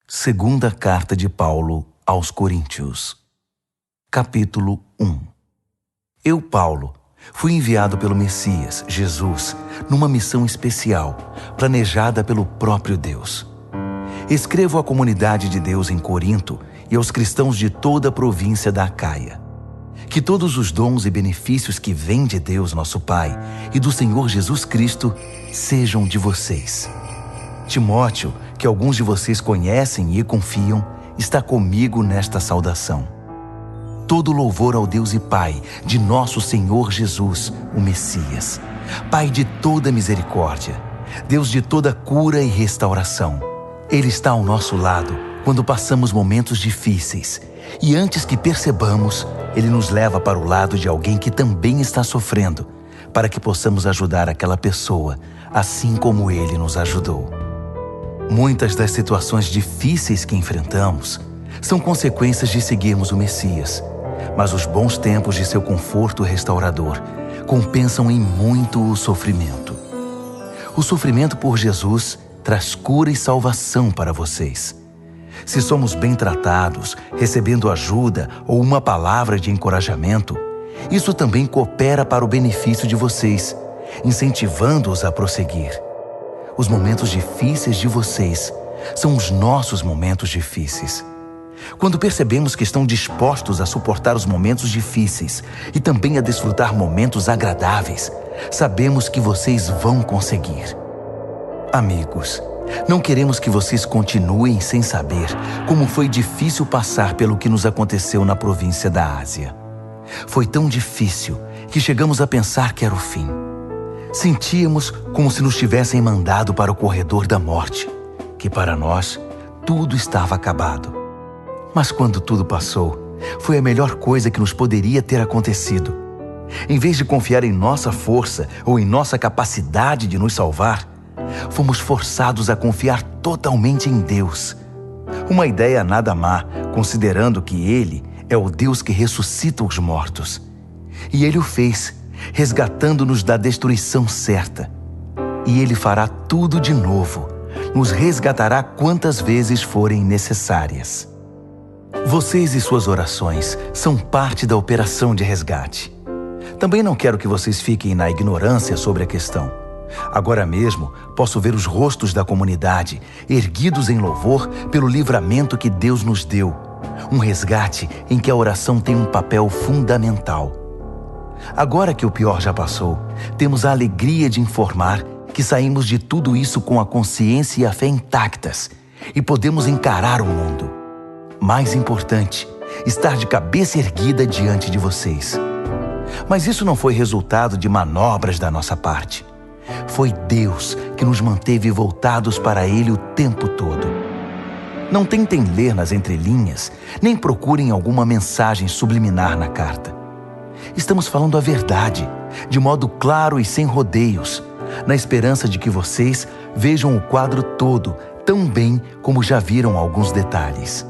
Segunda Carta de Paulo aos Coríntios, capítulo 1. Eu, Paulo, fui enviado pelo Messias, Jesus, numa missão especial, planejada pelo próprio Deus. Escrevo à comunidade de Deus em Corinto e aos cristãos de toda a província da Acaia. Que todos os dons e benefícios que vêm de Deus, nosso Pai, e do Senhor Jesus Cristo sejam de vocês. Timóteo, que alguns de vocês conhecem e confiam, está comigo nesta saudação. Todo louvor ao Deus e Pai de nosso Senhor Jesus, o Messias, Pai de toda misericórdia, Deus de toda cura e restauração. Ele está ao nosso lado quando passamos momentos difíceis e antes que percebamos, Ele nos leva para o lado de alguém que também está sofrendo, para que possamos ajudar aquela pessoa, assim como Ele nos ajudou. Muitas das situações difíceis que enfrentamos são consequências de seguirmos o Messias, mas os bons tempos de seu conforto restaurador compensam em muito o sofrimento. O sofrimento por Jesus traz cura e salvação para vocês. Se somos bem tratados, recebendo ajuda ou uma palavra de encorajamento, isso também coopera para o benefício de vocês, incentivando-os a prosseguir. Os momentos difíceis de vocês são os nossos momentos difíceis. Quando percebemos que estão dispostos a suportar os momentos difíceis e também a desfrutar momentos agradáveis, sabemos que vocês vão conseguir. Amigos, não queremos que vocês continuem sem saber como foi difícil passar pelo que nos aconteceu na província da Ásia. Foi tão difícil que chegamos a pensar que era o fim. Sentíamos como se nos tivessem mandado para o corredor da morte, que para nós tudo estava acabado. Mas quando tudo passou, foi a melhor coisa que nos poderia ter acontecido. Em vez de confiar em nossa força ou em nossa capacidade de nos salvar, fomos forçados a confiar totalmente em Deus. Uma ideia nada má, considerando que Ele é o Deus que ressuscita os mortos. E Ele o fez, resgatando-nos da destruição certa. E Ele fará tudo de novo, nos resgatará quantas vezes forem necessárias. Vocês e suas orações são parte da operação de resgate. Também não quero que vocês fiquem na ignorância sobre a questão. Agora mesmo, posso ver os rostos da comunidade erguidos em louvor pelo livramento que Deus nos deu. Um resgate em que a oração tem um papel fundamental. Agora que o pior já passou, temos a alegria de informar que saímos de tudo isso com a consciência e a fé intactas e podemos encarar o mundo. Mais importante, estar de cabeça erguida diante de vocês. Mas isso não foi resultado de manobras da nossa parte. Foi Deus que nos manteve voltados para Ele o tempo todo. Não tentem ler nas entrelinhas, nem procurem alguma mensagem subliminar na carta. Estamos falando a verdade, de modo claro e sem rodeios, na esperança de que vocês vejam o quadro todo tão bem como já viram alguns detalhes.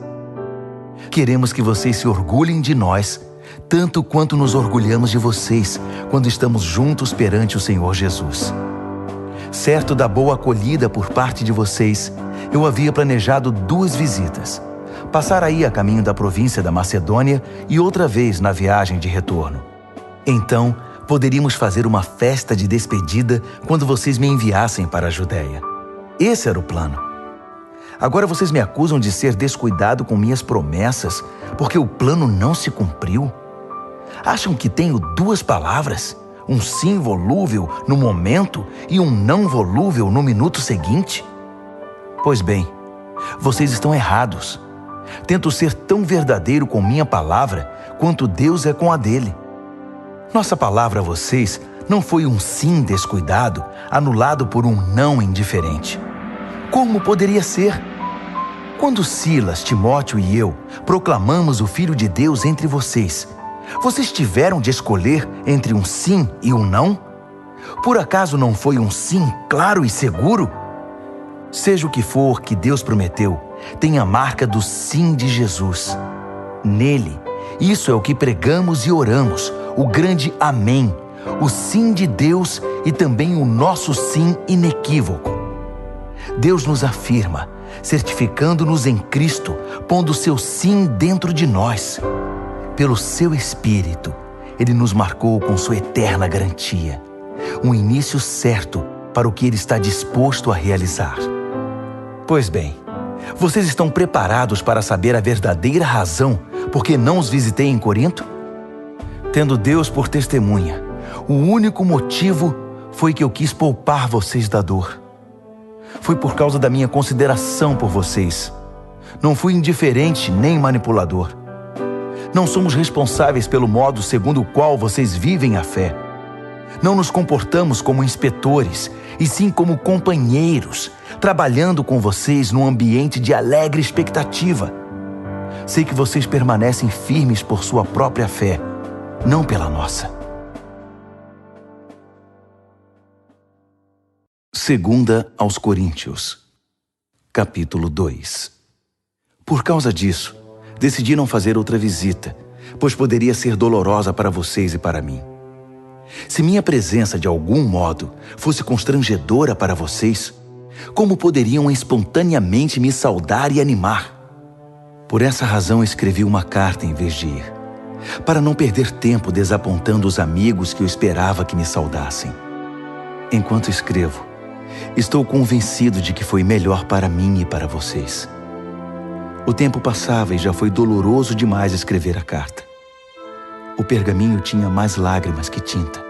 Queremos que vocês se orgulhem de nós, tanto quanto nos orgulhamos de vocês quando estamos juntos perante o Senhor Jesus. Certo da boa acolhida por parte de vocês, eu havia planejado 2 visitas. Passar aí a caminho da província da Macedônia e outra vez na viagem de retorno. Então, poderíamos fazer uma festa de despedida quando vocês me enviassem para a Judéia. Esse era o plano. Agora vocês me acusam de ser descuidado com minhas promessas porque o plano não se cumpriu? Acham que tenho 2 palavras? Um sim volúvel no momento e um não volúvel no minuto seguinte? Pois bem, vocês estão errados. Tento ser tão verdadeiro com minha palavra quanto Deus é com a dele. Nossa palavra a vocês não foi um sim descuidado, anulado por um não indiferente. Como poderia ser? Quando Silas, Timóteo e eu proclamamos o Filho de Deus entre vocês, vocês tiveram de escolher entre um sim e um não? Por acaso não foi um sim claro e seguro? Seja o que for que Deus prometeu, tem a marca do sim de Jesus. Nele, isso é o que pregamos e oramos, o grande amém, o sim de Deus e também o nosso sim inequívoco. Deus nos afirma, certificando-nos em Cristo, pondo seu sim dentro de nós. Pelo seu Espírito, Ele nos marcou com sua eterna garantia, um início certo para o que Ele está disposto a realizar. Pois bem, vocês estão preparados para saber a verdadeira razão por que não os visitei em Corinto? Tendo Deus por testemunha, o único motivo foi que eu quis poupar vocês da dor. Foi por causa da minha consideração por vocês. Não fui indiferente nem manipulador. Não somos responsáveis pelo modo segundo o qual vocês vivem a fé. Não nos comportamos como inspetores, e sim como companheiros, trabalhando com vocês num ambiente de alegre expectativa. Sei que vocês permanecem firmes por sua própria fé, não pela nossa. Segunda aos Coríntios, capítulo 2. Por causa disso, decidi não fazer outra visita, pois poderia ser dolorosa para vocês e para mim. Se minha presença de algum modo fosse constrangedora para vocês, como poderiam espontaneamente me saudar e animar? Por essa razão escrevi uma carta em vez de ir, para não perder tempo desapontando os amigos que eu esperava que me saudassem. Enquanto escrevo, estou convencido de que foi melhor para mim e para vocês. O tempo passava e já foi doloroso demais escrever a carta. O pergaminho tinha mais lágrimas que tinta.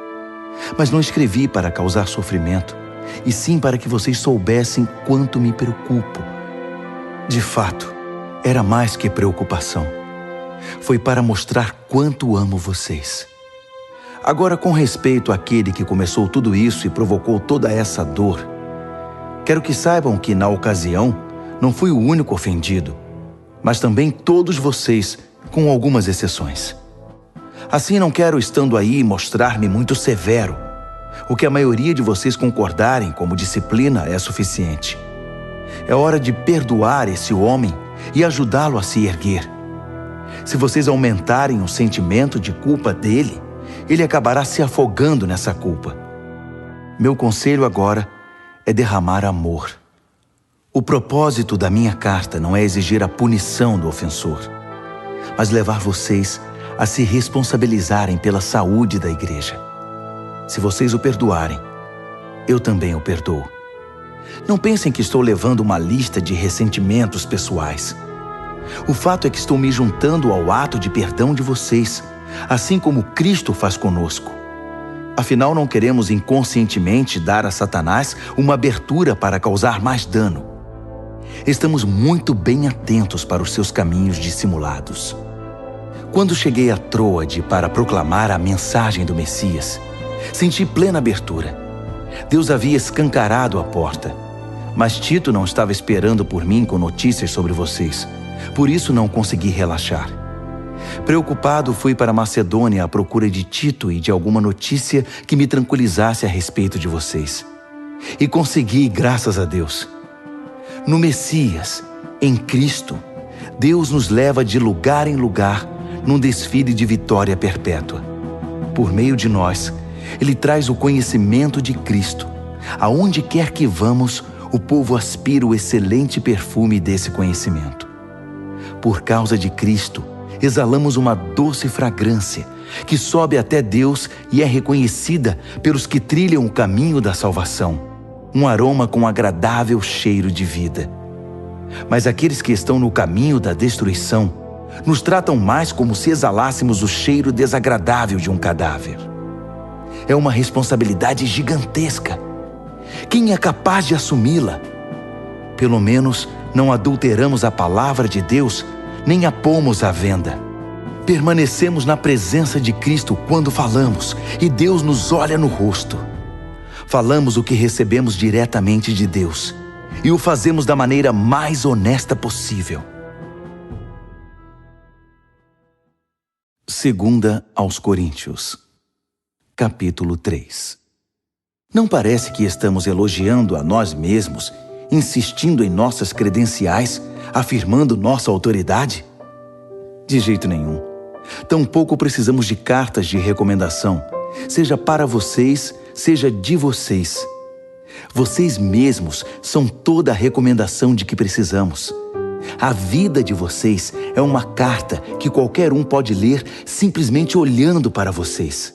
Mas não escrevi para causar sofrimento, e sim para que vocês soubessem quanto me preocupo. De fato, era mais que preocupação. Foi para mostrar quanto amo vocês. Agora, com respeito àquele que começou tudo isso e provocou toda essa dor, quero que saibam que, na ocasião, não fui o único ofendido, mas também todos vocês, com algumas exceções. Assim, não quero, estando aí, mostrar-me muito severo. O que a maioria de vocês concordarem como disciplina é suficiente. É hora de perdoar esse homem e ajudá-lo a se erguer. Se vocês aumentarem o sentimento de culpa dele, ele acabará se afogando nessa culpa. Meu conselho agora é derramar amor. O propósito da minha carta não é exigir a punição do ofensor, mas levar vocês a se responsabilizarem pela saúde da igreja. Se vocês o perdoarem, eu também o perdoo. Não pensem que estou levando uma lista de ressentimentos pessoais. O fato é que estou me juntando ao ato de perdão de vocês, assim como Cristo faz conosco. Afinal, não queremos inconscientemente dar a Satanás uma abertura para causar mais dano. Estamos muito bem atentos para os seus caminhos dissimulados. Quando cheguei a Troade para proclamar a mensagem do Messias, senti plena abertura. Deus havia escancarado a porta, mas Tito não estava esperando por mim com notícias sobre vocês, por isso não consegui relaxar. Preocupado, fui para Macedônia à procura de Tito e de alguma notícia que me tranquilizasse a respeito de vocês. E consegui, graças a Deus. No Messias, em Cristo, Deus nos leva de lugar em lugar num desfile de vitória perpétua. Por meio de nós, Ele traz o conhecimento de Cristo. Aonde quer que vamos, o povo aspira o excelente perfume desse conhecimento. Por causa de Cristo, exalamos uma doce fragrância que sobe até Deus e é reconhecida pelos que trilham o caminho da salvação. Um aroma com agradável cheiro de vida. Mas aqueles que estão no caminho da destruição nos tratam mais como se exalássemos o cheiro desagradável de um cadáver. É uma responsabilidade gigantesca. Quem é capaz de assumi-la? Pelo menos não adulteramos a palavra de Deus, nem a pomos à venda. Permanecemos na presença de Cristo quando falamos, e Deus nos olha no rosto. Falamos o que recebemos diretamente de Deus, e o fazemos da maneira mais honesta possível. Segunda aos Coríntios, capítulo 3. Não parece que estamos elogiando a nós mesmos, insistindo em nossas credenciais, afirmando nossa autoridade? De jeito nenhum. Tampouco precisamos de cartas de recomendação, seja para vocês, seja de vocês. Vocês mesmos são toda a recomendação de que precisamos. A vida de vocês é uma carta que qualquer um pode ler simplesmente olhando para vocês.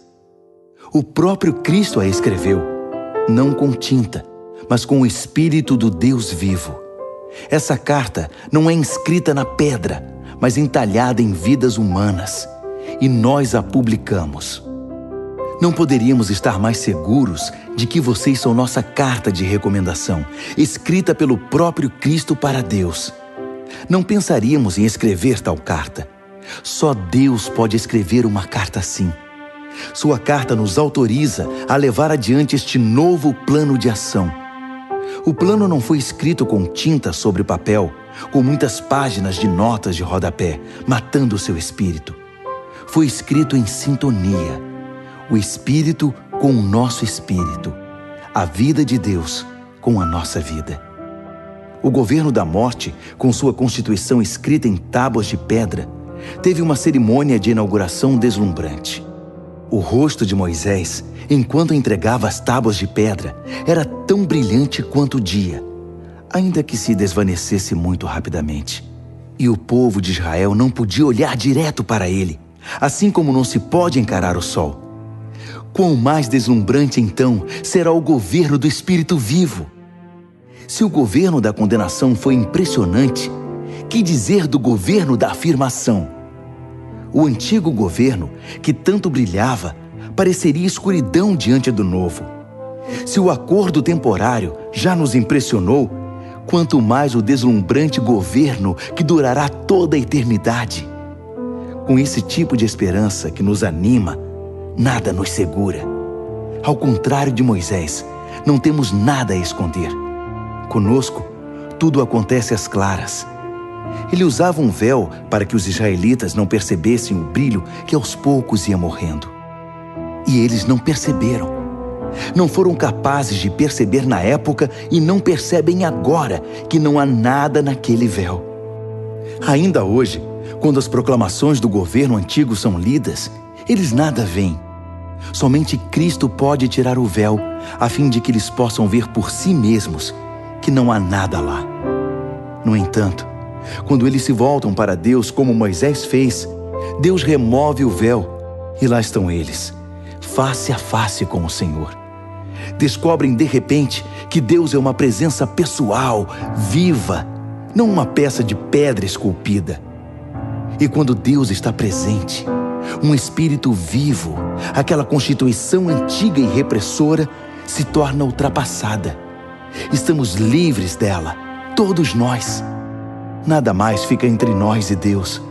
O próprio Cristo a escreveu, não com tinta, mas com o Espírito do Deus vivo. Essa carta não é inscrita na pedra, mas entalhada em vidas humanas, e nós a publicamos. Não poderíamos estar mais seguros de que vocês são nossa carta de recomendação, escrita pelo próprio Cristo para Deus. Não pensaríamos em escrever tal carta. Só Deus pode escrever uma carta assim. Sua carta nos autoriza a levar adiante este novo plano de ação. O plano não foi escrito com tinta sobre papel, com muitas páginas de notas de rodapé, matando o seu espírito. Foi escrito em sintonia. O Espírito com o nosso espírito. A vida de Deus com a nossa vida. O governo da morte, com sua constituição escrita em tábuas de pedra, teve uma cerimônia de inauguração deslumbrante. O rosto de Moisés, enquanto entregava as tábuas de pedra, era tão brilhante quanto o dia, ainda que se desvanecesse muito rapidamente. E o povo de Israel não podia olhar direto para ele, assim como não se pode encarar o sol. Quão mais deslumbrante, então, será o governo do Espírito vivo? Se o governo da condenação foi impressionante, que dizer do governo da afirmação? O antigo governo, que tanto brilhava, pareceria escuridão diante do novo. Se o acordo temporário já nos impressionou, quanto mais o deslumbrante governo que durará toda a eternidade. Com esse tipo de esperança que nos anima, nada nos segura. Ao contrário de Moisés, não temos nada a esconder. Conosco, tudo acontece às claras. Ele usava um véu para que os israelitas não percebessem o brilho que aos poucos ia morrendo. E eles não perceberam. Não foram capazes de perceber na época e não percebem agora que não há nada naquele véu. Ainda hoje, quando as proclamações do governo antigo são lidas, eles nada veem. Somente Cristo pode tirar o véu, a fim de que eles possam ver por si mesmos que não há nada lá. No entanto, quando eles se voltam para Deus como Moisés fez, Deus remove o véu e lá estão eles, face a face com o Senhor. Descobrem de repente que Deus é uma presença pessoal, viva, não uma peça de pedra esculpida. E quando Deus está presente, um espírito vivo, aquela constituição antiga e repressora, se torna ultrapassada. Estamos livres dela, todos nós. Nada mais fica entre nós e Deus.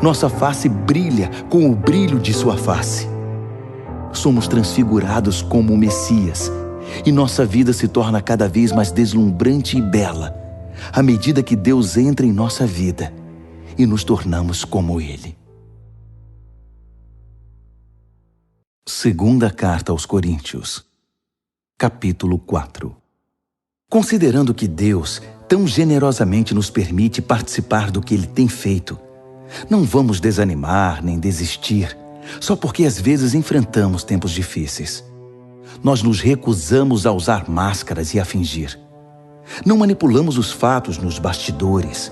Nossa face brilha com o brilho de sua face. Somos transfigurados como o Messias, e nossa vida se torna cada vez mais deslumbrante e bela, à medida que Deus entra em nossa vida e nos tornamos como Ele. Segunda Carta aos Coríntios, capítulo 4. Considerando que Deus tão generosamente nos permite participar do que Ele tem feito, não vamos desanimar nem desistir, só porque às vezes enfrentamos tempos difíceis. Nós nos recusamos a usar máscaras e a fingir. Não manipulamos os fatos nos bastidores,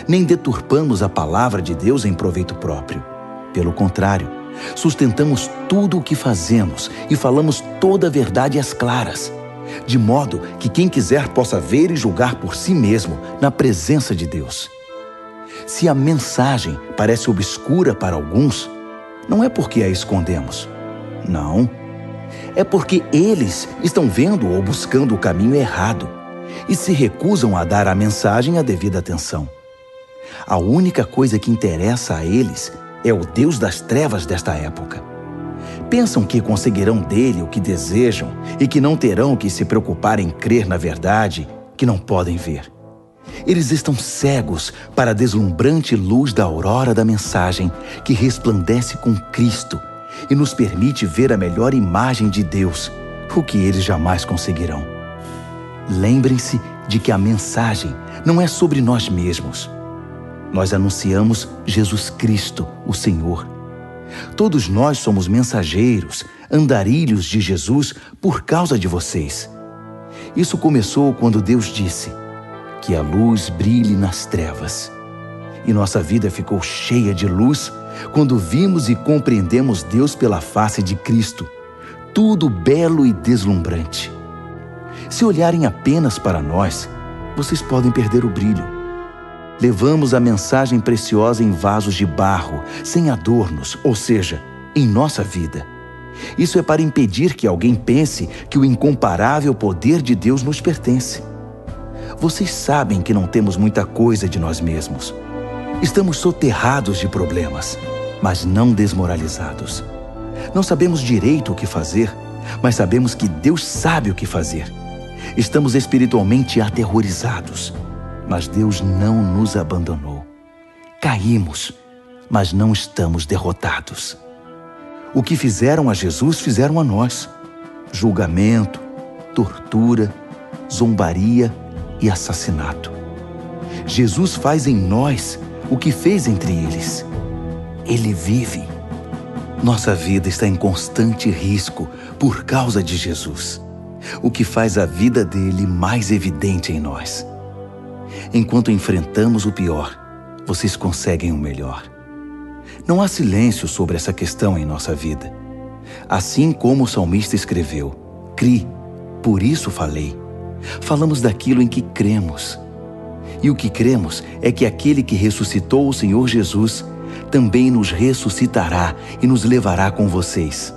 nem deturpamos a palavra de Deus em proveito próprio. Pelo contrário, sustentamos tudo o que fazemos e falamos toda a verdade às claras, de modo que quem quiser possa ver e julgar por si mesmo na presença de Deus. Se a mensagem parece obscura para alguns, não é porque a escondemos. Não. É porque eles estão vendo ou buscando o caminho errado e se recusam a dar à mensagem a devida atenção. A única coisa que interessa a eles é o Deus das trevas desta época. Pensam que conseguirão dele o que desejam e que não terão que se preocupar em crer na verdade que não podem ver. Eles estão cegos para a deslumbrante luz da aurora da mensagem que resplandece com Cristo e nos permite ver a melhor imagem de Deus, o que eles jamais conseguirão. Lembrem-se de que a mensagem não é sobre nós mesmos. Nós anunciamos Jesus Cristo, o Senhor. Todos nós somos mensageiros, andarilhos de Jesus por causa de vocês. Isso começou quando Deus disse que a luz brilhe nas trevas. E nossa vida ficou cheia de luz quando vimos e compreendemos Deus pela face de Cristo, tudo belo e deslumbrante. Se olharem apenas para nós, vocês podem perder o brilho. Levamos a mensagem preciosa em vasos de barro, sem adornos, ou seja, em nossa vida. Isso é para impedir que alguém pense que o incomparável poder de Deus nos pertence. Vocês sabem que não temos muita coisa de nós mesmos. Estamos soterrados de problemas, mas não desmoralizados. Não sabemos direito o que fazer, mas sabemos que Deus sabe o que fazer. Estamos espiritualmente aterrorizados, mas Deus não nos abandonou. Caímos, mas não estamos derrotados. O que fizeram a Jesus, fizeram a nós. Julgamento, tortura, zombaria e assassinato. Jesus faz em nós o que fez entre eles. Ele vive. Nossa vida está em constante risco por causa de Jesus, o que faz a vida dele mais evidente em nós. Enquanto enfrentamos o pior, vocês conseguem o melhor. Não há silêncio sobre essa questão em nossa vida. Assim como o salmista escreveu, "Cri, por isso falei." Falamos daquilo em que cremos. E o que cremos é que aquele que ressuscitou o Senhor Jesus também nos ressuscitará e nos levará com vocês.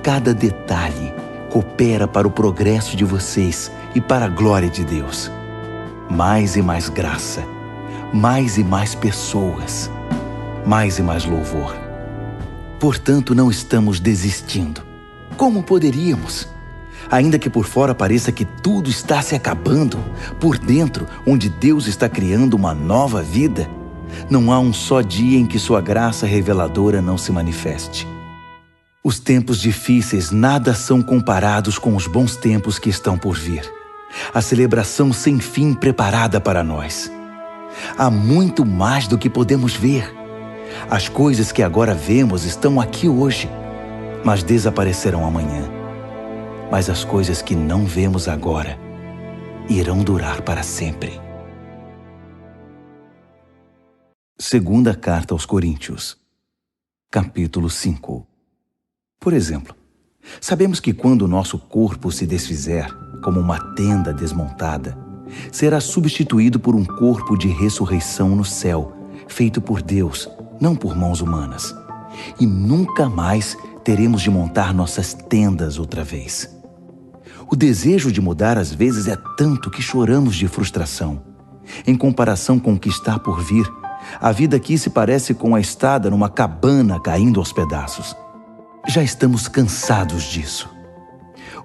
Cada detalhe coopera para o progresso de vocês e para a glória de Deus. Mais e mais graça, mais e mais pessoas, mais e mais louvor. Portanto, não estamos desistindo. Como poderíamos? Ainda que por fora pareça que tudo está se acabando, por dentro, onde Deus está criando uma nova vida, não há um só dia em que sua graça reveladora não se manifeste. Os tempos difíceis nada são comparados com os bons tempos que estão por vir. A celebração sem fim preparada para nós. Há muito mais do que podemos ver. As coisas que agora vemos estão aqui hoje, mas desaparecerão amanhã. Mas as coisas que não vemos agora irão durar para sempre. Segunda Carta aos Coríntios, capítulo 5. Por exemplo, sabemos que quando o nosso corpo se desfizer, como uma tenda desmontada, será substituído por um corpo de ressurreição no céu, feito por Deus, não por mãos humanas. E nunca mais teremos de montar nossas tendas outra vez. O desejo de mudar às vezes é tanto que choramos de frustração. Em comparação com o que está por vir, a vida aqui se parece com a estada numa cabana caindo aos pedaços. Já estamos cansados disso.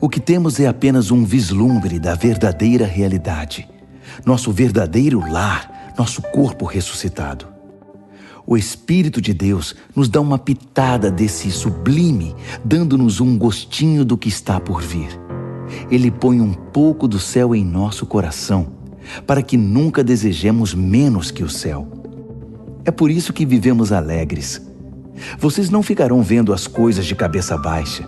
O que temos é apenas um vislumbre da verdadeira realidade. Nosso verdadeiro lar, nosso corpo ressuscitado. O Espírito de Deus nos dá uma pitada desse sublime, dando-nos um gostinho do que está por vir. Ele põe um pouco do céu em nosso coração, para que nunca desejemos menos que o céu. É por isso que vivemos alegres. Vocês não ficarão vendo as coisas de cabeça baixa.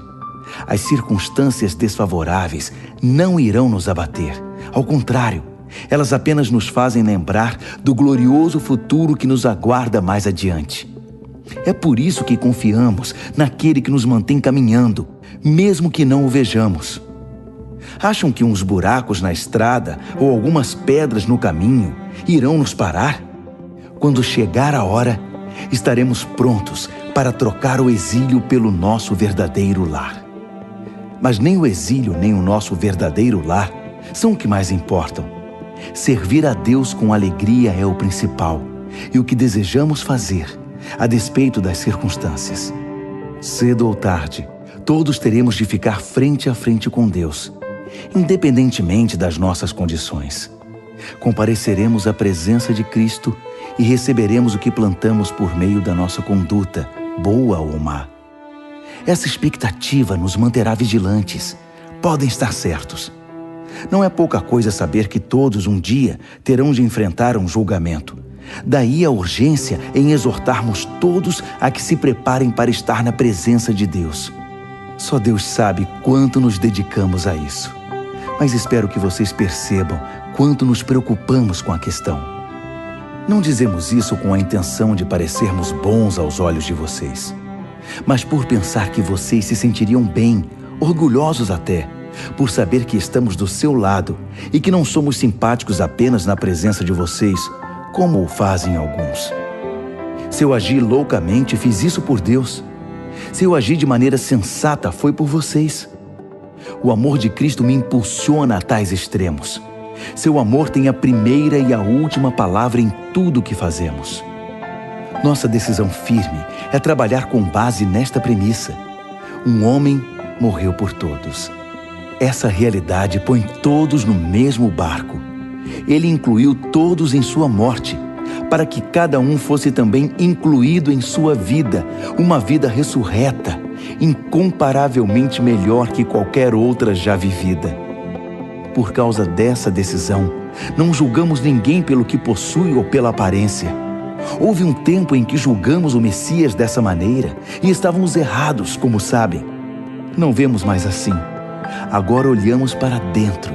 As circunstâncias desfavoráveis não irão nos abater. Ao contrário, elas apenas nos fazem lembrar do glorioso futuro que nos aguarda mais adiante. É por isso que confiamos naquele que nos mantém caminhando, mesmo que não o vejamos. Acham que uns buracos na estrada ou algumas pedras no caminho irão nos parar? Quando chegar a hora, estaremos prontos para trocar o exílio pelo nosso verdadeiro lar. Mas nem o exílio nem o nosso verdadeiro lar são o que mais importam. Servir a Deus com alegria é o principal e o que desejamos fazer, a despeito das circunstâncias. Cedo ou tarde, todos teremos de ficar frente a frente com Deus, independentemente das nossas condições. Compareceremos à presença de Cristo e receberemos o que plantamos por meio da nossa conduta, boa ou má. Essa expectativa nos manterá vigilantes. Podem estar certos. Não é pouca coisa saber que todos um dia terão de enfrentar um julgamento. Daí a urgência em exortarmos todos a que se preparem para estar na presença de Deus. Só Deus sabe quanto nos dedicamos a isso. mas espero que vocês percebam quanto nos preocupamos com a questão. Não dizemos isso com a intenção de parecermos bons aos olhos de vocês, mas por pensar que vocês se sentiriam bem, orgulhosos até, por saber que estamos do seu lado e que não somos simpáticos apenas na presença de vocês, como o fazem alguns. Se eu agi loucamente, fiz isso por Deus. Se eu agi de maneira sensata, foi por vocês. O amor de Cristo me impulsiona a tais extremos. Seu amor tem a primeira e a última palavra em tudo o que fazemos. Nossa decisão firme é trabalhar com base nesta premissa: um homem morreu por todos. Essa realidade põe todos no mesmo barco. Ele incluiu todos em sua morte, para que cada um fosse também incluído em sua vida, uma vida ressurreta, incomparavelmente melhor que qualquer outra já vivida. Por causa dessa decisão, não julgamos ninguém pelo que possui ou pela aparência. Houve um tempo em que julgamos o Messias dessa maneira e estávamos errados, como sabem. Não vemos mais assim. Agora olhamos para dentro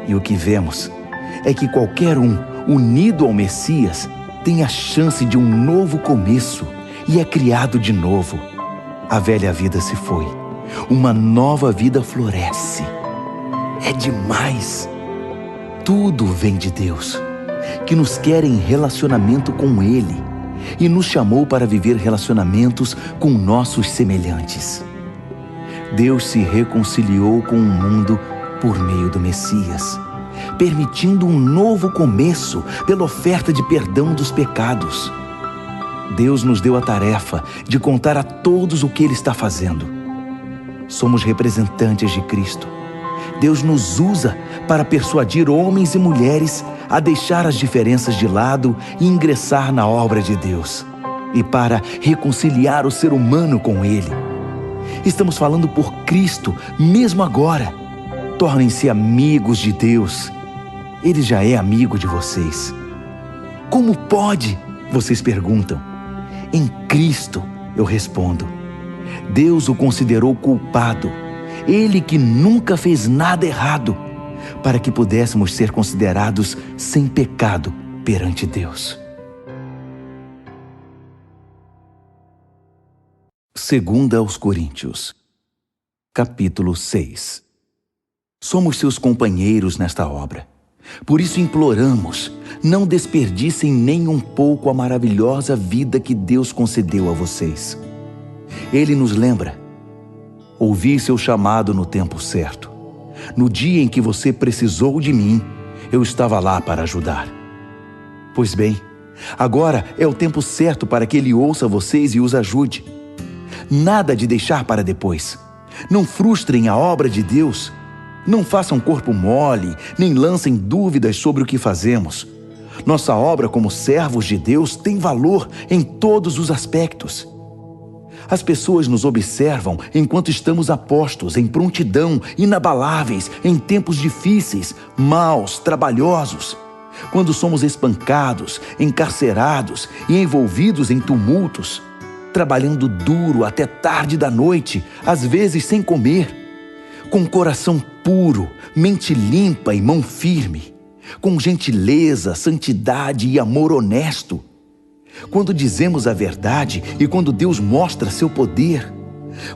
e o que vemos é que qualquer um unido ao Messias tem a chance de um novo começo e é criado de novo. A velha vida se foi, uma nova vida floresce. É demais! Tudo vem de Deus, que nos quer em relacionamento com Ele e nos chamou para viver relacionamentos com nossos semelhantes. Deus se reconciliou com o mundo por meio do Messias, permitindo um novo começo pela oferta de perdão dos pecados. Deus nos deu a tarefa de contar a todos o que Ele está fazendo. Somos representantes de Cristo. Deus nos usa para persuadir homens e mulheres a deixar as diferenças de lado e ingressar na obra de Deus, e para reconciliar o ser humano com Ele. Estamos falando por Cristo, mesmo agora. Tornem-se amigos de Deus. Ele já é amigo de vocês. Como pode? Vocês perguntam. Em Cristo, eu respondo. Deus o considerou culpado, Ele que nunca fez nada errado, para que pudéssemos ser considerados sem pecado perante Deus. 2 aos Coríntios, capítulo 6. Somos seus companheiros nesta obra. Por isso imploramos, não desperdicem nem um pouco a maravilhosa vida que Deus concedeu a vocês. Ele nos lembra: ouvi seu chamado no tempo certo. No dia em que você precisou de mim, eu estava lá para ajudar. Pois bem, agora é o tempo certo para que Ele ouça vocês e os ajude. Nada de deixar para depois. Não frustrem a obra de Deus. Não façam corpo mole, nem lancem dúvidas sobre o que fazemos. Nossa obra como servos de Deus tem valor em todos os aspectos. As pessoas nos observam enquanto estamos a postos, em prontidão, inabaláveis, em tempos difíceis, maus, trabalhosos. Quando somos espancados, encarcerados e envolvidos em tumultos, trabalhando duro até tarde da noite, às vezes sem comer, com coração puro, mente limpa e mão firme, com gentileza, santidade e amor honesto. Quando dizemos a verdade e quando Deus mostra seu poder,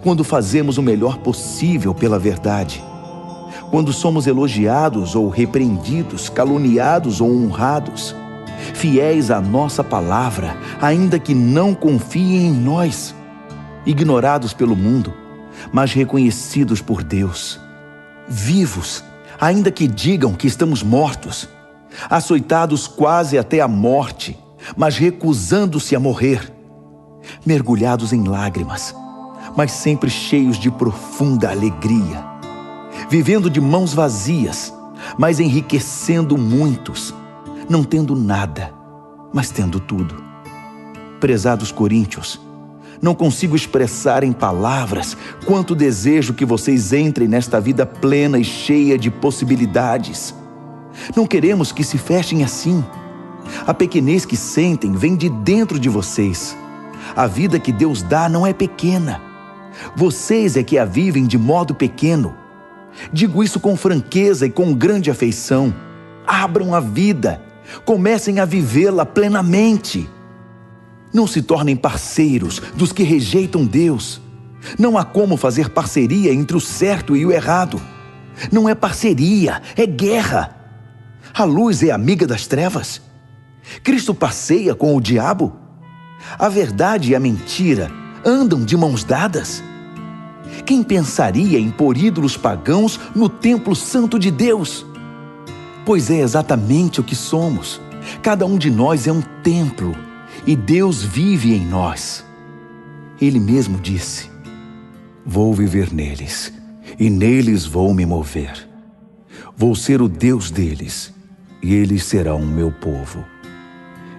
quando fazemos o melhor possível pela verdade, quando somos elogiados ou repreendidos, caluniados ou honrados, fiéis à nossa palavra, ainda que não confiem em nós, ignorados pelo mundo, mas reconhecidos por Deus, vivos, ainda que digam que estamos mortos, açoitados quase até a morte, mas recusando-se a morrer, mergulhados em lágrimas, mas sempre cheios de profunda alegria, vivendo de mãos vazias, mas enriquecendo muitos, não tendo nada, mas tendo tudo. Prezados coríntios, não consigo expressar em palavras quanto desejo que vocês entrem nesta vida plena e cheia de possibilidades. Não queremos que se fechem assim. A pequenez que sentem vem de dentro de vocês. A vida que Deus dá não é pequena. Vocês é que a vivem de modo pequeno. Digo isso com franqueza e com grande afeição. Abram a vida, comecem a vivê-la plenamente. Não se tornem parceiros dos que rejeitam Deus. Não há como fazer parceria entre o certo e o errado. Não é parceria, é guerra. A luz é amiga das trevas. Cristo passeia com o diabo. A verdade e a mentira andam de mãos dadas. Quem pensaria em pôr ídolos pagãos no templo santo de Deus? Pois é exatamente o que somos. Cada um de nós é um templo e Deus vive em nós. Ele mesmo disse: vou viver neles e neles vou me mover. Vou ser o Deus deles e eles serão o meu povo.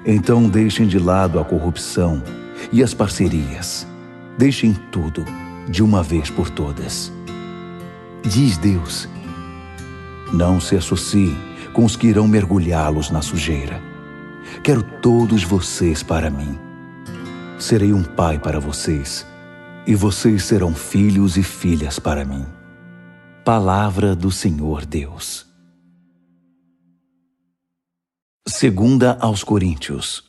Então deixem de lado a corrupção e as parcerias. Deixem tudo de uma vez por todas. Diz Deus: não se associem com os que irão mergulhá-los na sujeira. Quero todos vocês para mim. Serei um pai para vocês, e vocês serão filhos e filhas para mim. Palavra do Senhor Deus. Segunda aos Coríntios,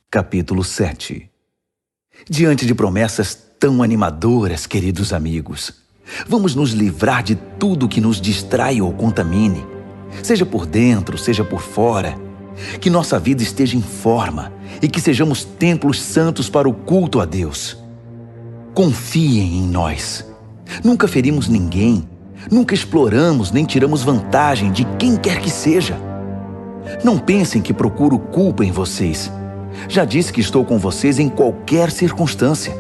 capítulo 7. Diante de promessas tão animadoras, queridos amigos, vamos nos livrar de tudo que nos distrai ou contamine, seja por dentro, seja por fora. Que nossa vida esteja em forma e que sejamos templos santos para o culto a Deus. Confiem em nós. Nunca ferimos ninguém, nunca exploramos nem tiramos vantagem de quem quer que seja. Não pensem que procuro culpa em vocês. Já disse que estou com vocês em qualquer circunstância.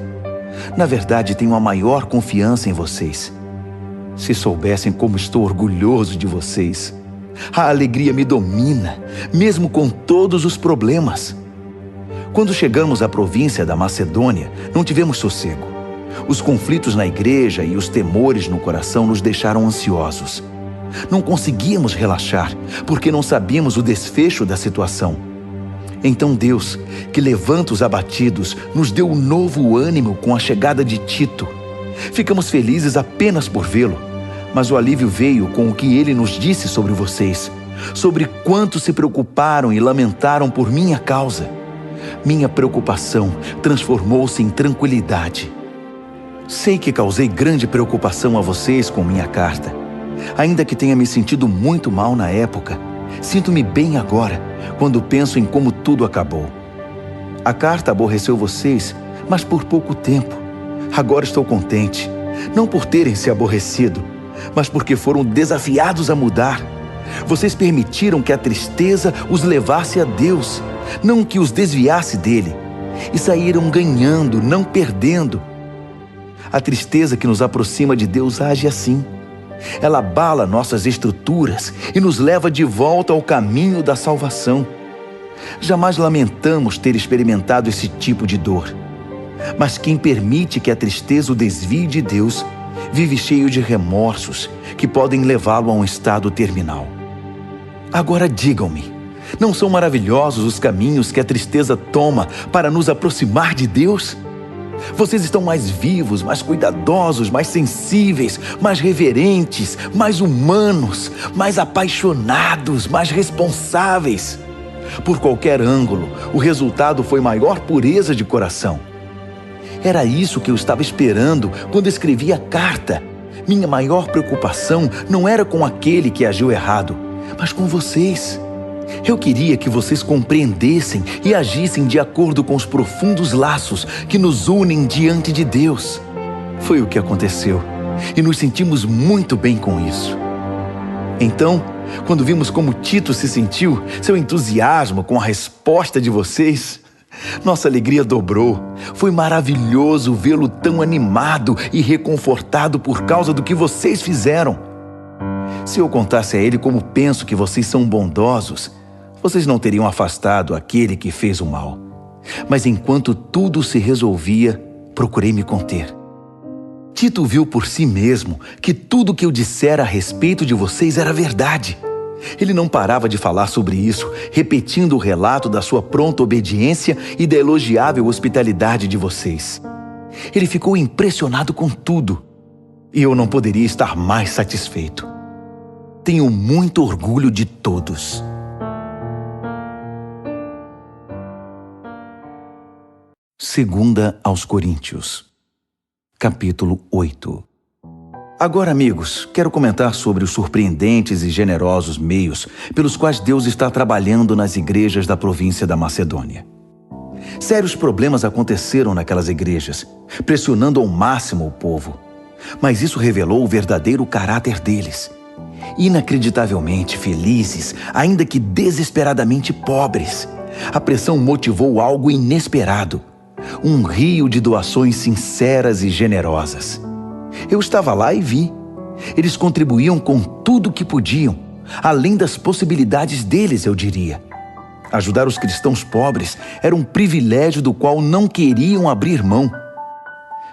Na verdade, tenho a maior confiança em vocês. Se soubessem como estou orgulhoso de vocês. A alegria me domina, mesmo com todos os problemas. Quando chegamos à província da Macedônia, não tivemos sossego. Os conflitos na igreja e os temores no coração nos deixaram ansiosos. Não conseguíamos relaxar, porque não sabíamos o desfecho da situação. Então Deus, que levanta os abatidos, nos deu um novo ânimo com a chegada de Tito. Ficamos felizes apenas por vê-lo, mas o alívio veio com o que ele nos disse sobre vocês, sobre quanto se preocuparam e lamentaram por minha causa. Minha preocupação transformou-se em tranquilidade. Sei que causei grande preocupação a vocês com minha carta. Ainda que tenha me sentido muito mal na época, sinto-me bem agora, quando penso em como tudo acabou. A carta aborreceu vocês, mas por pouco tempo. Agora estou contente, não por terem se aborrecido, mas porque foram desafiados a mudar. Vocês permitiram que a tristeza os levasse a Deus, não que os desviasse dele, e saíram ganhando, não perdendo. A tristeza que nos aproxima de Deus age assim. Ela abala nossas estruturas e nos leva de volta ao caminho da salvação. Jamais lamentamos ter experimentado esse tipo de dor. Mas quem permite que a tristeza o desvie de Deus, vive cheio de remorsos que podem levá-lo a um estado terminal. Agora digam-me, não são maravilhosos os caminhos que a tristeza toma para nos aproximar de Deus? Vocês estão mais vivos, mais cuidadosos, mais sensíveis, mais reverentes, mais humanos, mais apaixonados, mais responsáveis. Por qualquer ângulo, o resultado foi maior pureza de coração. Era isso que eu estava esperando quando escrevi a carta. Minha maior preocupação não era com aquele que agiu errado, mas com vocês. Eu queria que vocês compreendessem e agissem de acordo com os profundos laços que nos unem diante de Deus. Foi o que aconteceu, e nos sentimos muito bem com isso. Então, quando vimos como Tito se sentiu, seu entusiasmo com a resposta de vocês, nossa alegria dobrou. Foi maravilhoso vê-lo tão animado e reconfortado por causa do que vocês fizeram. Se eu contasse a ele como penso que vocês são bondosos, vocês não teriam afastado aquele que fez o mal. Mas enquanto tudo se resolvia, procurei me conter. Tito viu por si mesmo que tudo que eu dissera a respeito de vocês era verdade. Ele não parava de falar sobre isso, repetindo o relato da sua pronta obediência e da elogiável hospitalidade de vocês. Ele ficou impressionado com tudo. e eu não poderia estar mais satisfeito. Tenho muito orgulho de todos. Segunda aos Coríntios, capítulo 8. Agora, amigos, quero comentar sobre os surpreendentes e generosos meios pelos quais Deus está trabalhando nas igrejas da província da Macedônia. Sérios problemas aconteceram naquelas igrejas, pressionando ao máximo o povo. Mas isso revelou o verdadeiro caráter deles. Inacreditavelmente felizes, ainda que desesperadamente pobres, a pressão motivou algo inesperado. Um rio de doações sinceras e generosas. Eu estava lá e vi. Eles contribuíam com tudo o que podiam, além das possibilidades deles, eu diria. Ajudar os cristãos pobres era um privilégio do qual não queriam abrir mão.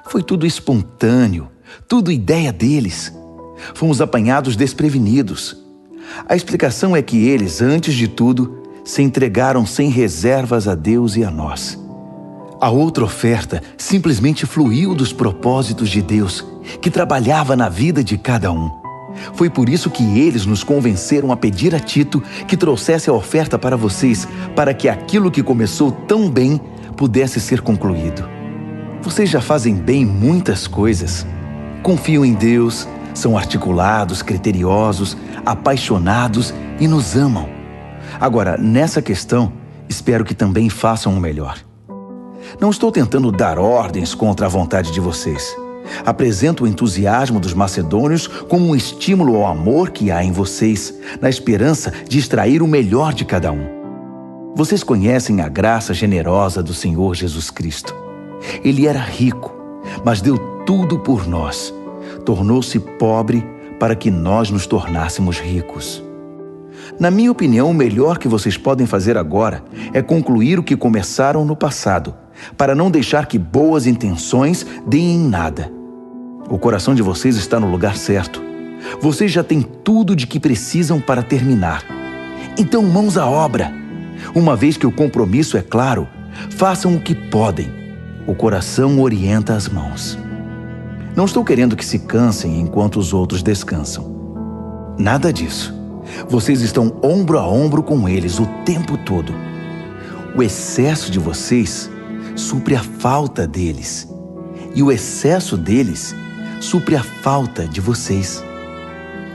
Foi tudo espontâneo, tudo ideia deles. Fomos apanhados desprevenidos. A explicação é que eles, antes de tudo, se entregaram sem reservas a Deus e a nós. A outra oferta simplesmente fluiu dos propósitos de Deus, que trabalhava na vida de cada um. Foi por isso que eles nos convenceram a pedir a Tito que trouxesse a oferta para vocês, para que aquilo que começou tão bem pudesse ser concluído. Vocês já fazem bem muitas coisas. Confiam em Deus, são articulados, criteriosos, apaixonados e nos amam. Agora, nessa questão, espero que também façam o melhor. Não estou tentando dar ordens contra a vontade de vocês. Apresento o entusiasmo dos macedônios como um estímulo ao amor que há em vocês, na esperança de extrair o melhor de cada um. Vocês conhecem a graça generosa do Senhor Jesus Cristo. Ele era rico, mas deu tudo por nós. Tornou-se pobre para que nós nos tornássemos ricos. Na minha opinião, o melhor que vocês podem fazer agora é concluir o que começaram no passado, para não deixar que boas intenções deem em nada. O coração de vocês está no lugar certo. Vocês já têm tudo de que precisam para terminar. Então, mãos à obra. Uma vez que o compromisso é claro, façam o que podem. O coração orienta as mãos. Não estou querendo que se cansem enquanto os outros descansam. Nada disso. Vocês estão ombro a ombro com eles o tempo todo. O excesso de vocês supre a falta deles. E o excesso deles supre a falta de vocês.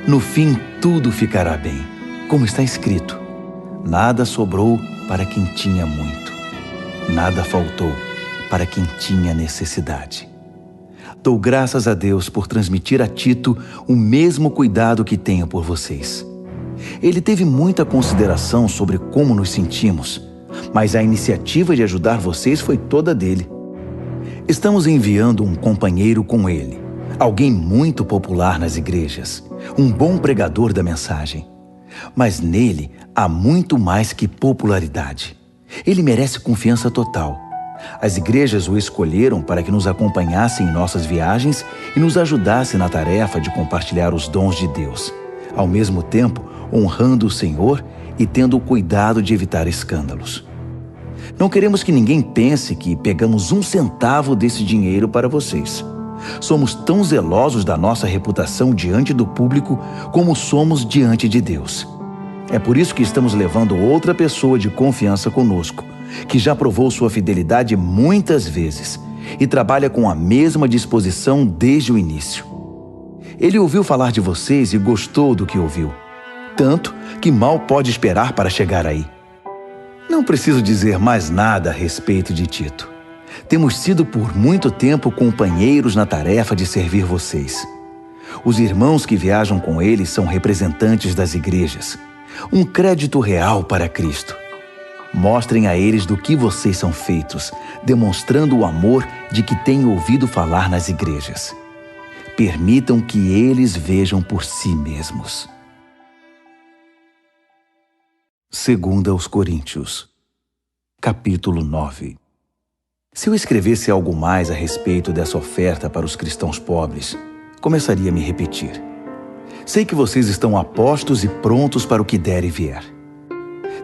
No fim, tudo ficará bem. Como está escrito: nada sobrou para quem tinha muito. Nada faltou para quem tinha necessidade. Dou graças a Deus por transmitir a Tito o mesmo cuidado que tenho por vocês. Ele teve muita consideração sobre como nos sentimos, mas a iniciativa de ajudar vocês foi toda dele. Estamos enviando um companheiro com ele, alguém muito popular nas igrejas, um bom pregador da mensagem. Mas nele há muito mais que popularidade. Ele merece confiança total. As igrejas o escolheram para que nos acompanhasse em nossas viagens e nos ajudasse na tarefa de compartilhar os dons de Deus, ao mesmo tempo honrando o Senhor e tendo o cuidado de evitar escândalos. Não queremos que ninguém pense que pegamos um centavo desse dinheiro para vocês. Somos tão zelosos da nossa reputação diante do público como somos diante de Deus. É por isso que estamos levando outra pessoa de confiança conosco, que já provou sua fidelidade muitas vezes e trabalha com a mesma disposição desde o início. Ele ouviu falar de vocês e gostou do que ouviu, tanto que mal pode esperar para chegar aí. Não preciso dizer mais nada a respeito de Tito. Temos sido por muito tempo companheiros na tarefa de servir vocês. Os irmãos que viajam com ele são representantes das igrejas. Um crédito real para Cristo. Mostrem a eles do que vocês são feitos, demonstrando o amor de que têm ouvido falar nas igrejas. Permitam que eles vejam por si mesmos. Segunda aos Coríntios, capítulo 9. Se eu escrevesse algo mais a respeito dessa oferta para os cristãos pobres, começaria a me repetir. Sei que vocês estão apostos e prontos para o que der e vier.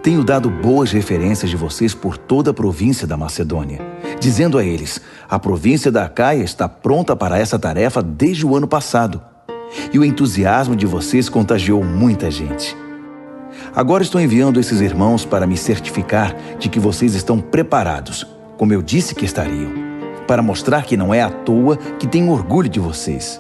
Tenho dado boas referências de vocês por toda a província da Macedônia, dizendo a eles: a província da Acaia está pronta para essa tarefa desde o ano passado, e o entusiasmo de vocês contagiou muita gente. Agora estou enviando esses irmãos para me certificar de que vocês estão preparados, como eu disse que estariam, para mostrar que não é à toa que tenho orgulho de vocês.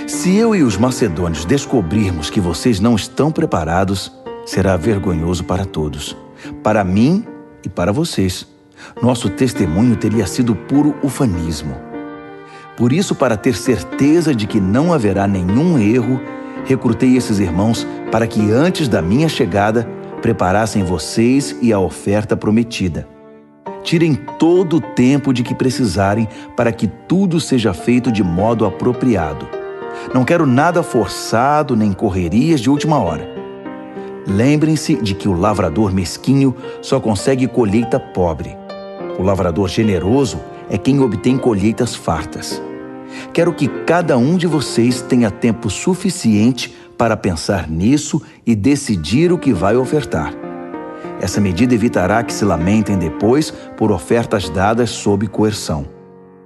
Se eu e os macedônios descobrirmos que vocês não estão preparados, será vergonhoso para todos, para mim e para vocês. Nosso testemunho teria sido puro ufanismo. Por isso, para ter certeza de que não haverá nenhum erro, recrutei esses irmãos para que antes da minha chegada preparassem vocês e a oferta prometida. Tirem todo o tempo de que precisarem para que tudo seja feito de modo apropriado. Não quero nada forçado nem correrias de última hora. Lembrem-se de que o lavrador mesquinho só consegue colheita pobre. O lavrador generoso é quem obtém colheitas fartas. Quero que cada um de vocês tenha tempo suficiente para pensar nisso e decidir o que vai ofertar. Essa medida evitará que se lamentem depois por ofertas dadas sob coerção.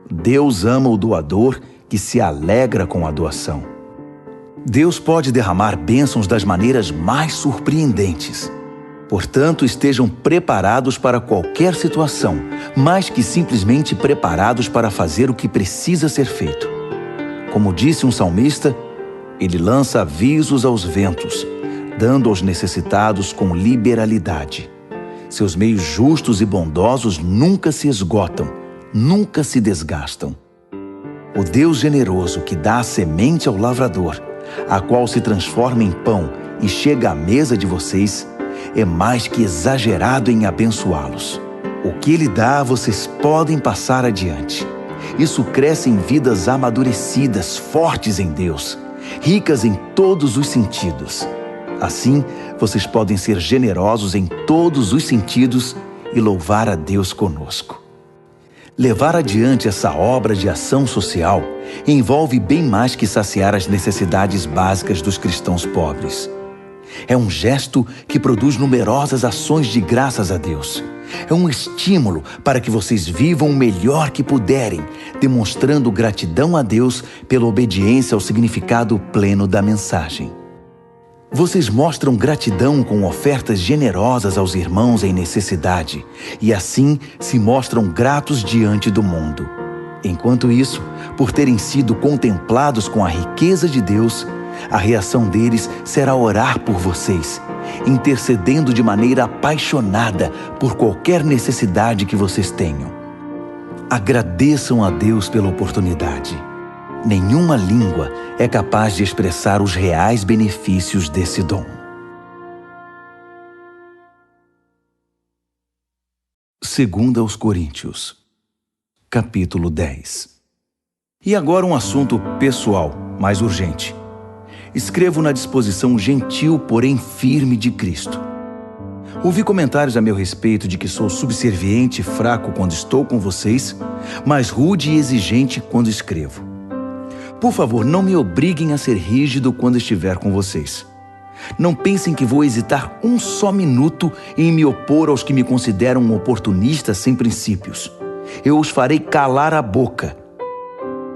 Deus ama o doador que se alegra com a doação. Deus pode derramar bênçãos das maneiras mais surpreendentes. Portanto, estejam preparados para qualquer situação, mais que simplesmente preparados para fazer o que precisa ser feito. Como disse um salmista, ele lança avisos aos ventos, dando aos necessitados com liberalidade. Seus meios justos e bondosos nunca se esgotam, nunca se desgastam. O Deus generoso que dá a semente ao lavrador, a qual se transforma em pão e chega à mesa de vocês, é mais que exagerado em abençoá-los. O que Ele dá, vocês podem passar adiante. Isso cresce em vidas amadurecidas, fortes em Deus, ricas em todos os sentidos. Assim, vocês podem ser generosos em todos os sentidos e louvar a Deus conosco. Levar adiante essa obra de ação social envolve bem mais que saciar as necessidades básicas dos cristãos pobres. É um gesto que produz numerosas ações de graças a Deus. É um estímulo para que vocês vivam o melhor que puderem, demonstrando gratidão a Deus pela obediência ao significado pleno da mensagem. Vocês mostram gratidão com ofertas generosas aos irmãos em necessidade e assim se mostram gratos diante do mundo. Enquanto isso, por terem sido contemplados com a riqueza de Deus, a reação deles será orar por vocês, intercedendo de maneira apaixonada por qualquer necessidade que vocês tenham. Agradeçam a Deus pela oportunidade. Nenhuma língua é capaz de expressar os reais benefícios desse dom. 2 Coríntios, capítulo 10. E agora um assunto pessoal, mais urgente. Escrevo na disposição gentil, porém firme de Cristo. Ouvi comentários a meu respeito de que sou subserviente e fraco quando estou com vocês, mas rude e exigente quando escrevo. Por favor, não me obriguem a ser rígido quando estiver com vocês. Não pensem que vou hesitar um só minuto em me opor aos que me consideram oportunistas sem princípios. Eu os farei calar a boca.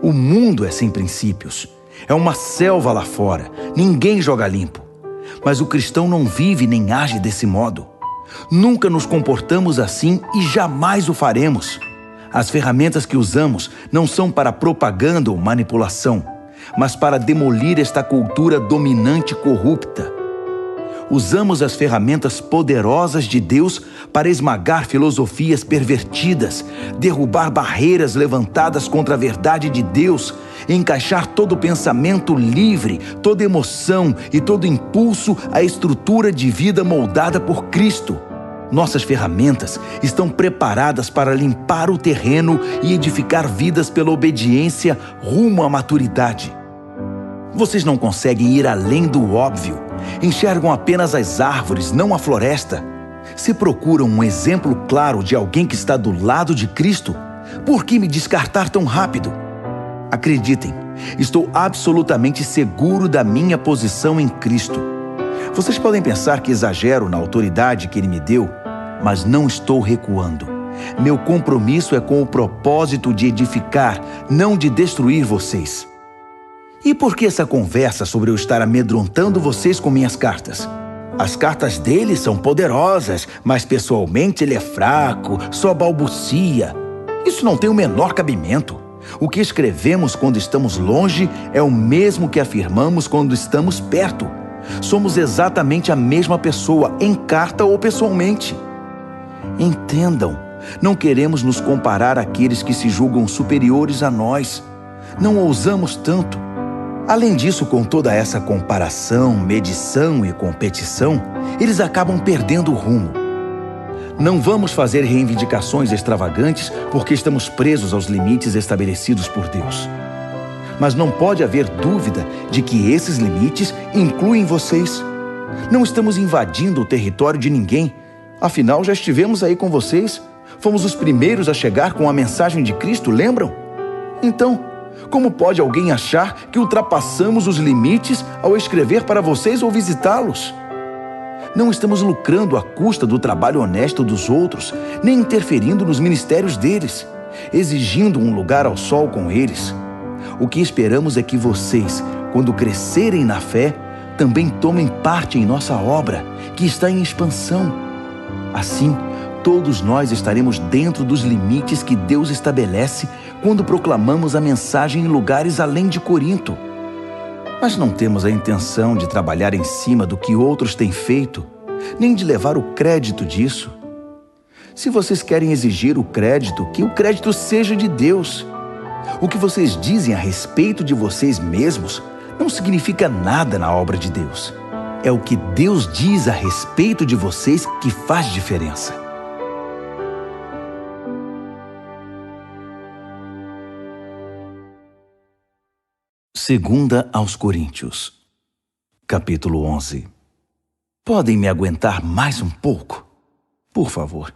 O mundo é sem princípios. É uma selva lá fora. Ninguém joga limpo. Mas o cristão não vive nem age desse modo. Nunca nos comportamos assim e jamais o faremos. As ferramentas que usamos não são para propaganda ou manipulação, mas para demolir esta cultura dominante e corrupta. Usamos as ferramentas poderosas de Deus para esmagar filosofias pervertidas, derrubar barreiras levantadas contra a verdade de Deus, encaixar todo pensamento livre, toda emoção e todo impulso à estrutura de vida moldada por Cristo. Nossas ferramentas estão preparadas para limpar o terreno e edificar vidas pela obediência rumo à maturidade. Vocês não conseguem ir além do óbvio. Enxergam apenas as árvores, não a floresta. Se procuram um exemplo claro de alguém que está do lado de Cristo, por que me descartar tão rápido? Acreditem, estou absolutamente seguro da minha posição em Cristo. Vocês podem pensar que exagero na autoridade que Ele me deu, mas não estou recuando. Meu compromisso é com o propósito de edificar, não de destruir vocês. E por que essa conversa sobre eu estar amedrontando vocês com minhas cartas? As cartas dele são poderosas, mas pessoalmente ele é fraco, só balbucia. Isso não tem o menor cabimento. O que escrevemos quando estamos longe é o mesmo que afirmamos quando estamos perto. Somos exatamente a mesma pessoa, em carta ou pessoalmente. Entendam, não queremos nos comparar àqueles que se julgam superiores a nós. Não ousamos tanto. Além disso, com toda essa comparação, medição e competição, eles acabam perdendo o rumo. Não vamos fazer reivindicações extravagantes porque estamos presos aos limites estabelecidos por Deus. Mas não pode haver dúvida de que esses limites incluem vocês. Não estamos invadindo o território de ninguém. Afinal, já estivemos aí com vocês. Fomos os primeiros a chegar com a mensagem de Cristo, lembram? Então, como pode alguém achar que ultrapassamos os limites ao escrever para vocês ou visitá-los? Não estamos lucrando à custa do trabalho honesto dos outros, nem interferindo nos ministérios deles, exigindo um lugar ao sol com eles. O que esperamos é que vocês, quando crescerem na fé, também tomem parte em nossa obra, que está em expansão. Assim, todos nós estaremos dentro dos limites que Deus estabelece quando proclamamos a mensagem em lugares além de Corinto. Mas não temos a intenção de trabalhar em cima do que outros têm feito, nem de levar o crédito disso. Se vocês querem exigir o crédito, que o crédito seja de Deus. O que vocês dizem a respeito de vocês mesmos não significa nada na obra de Deus. É o que Deus diz a respeito de vocês que faz diferença. Segunda aos Coríntios, capítulo 11. Podem me aguentar mais um pouco? Por favor,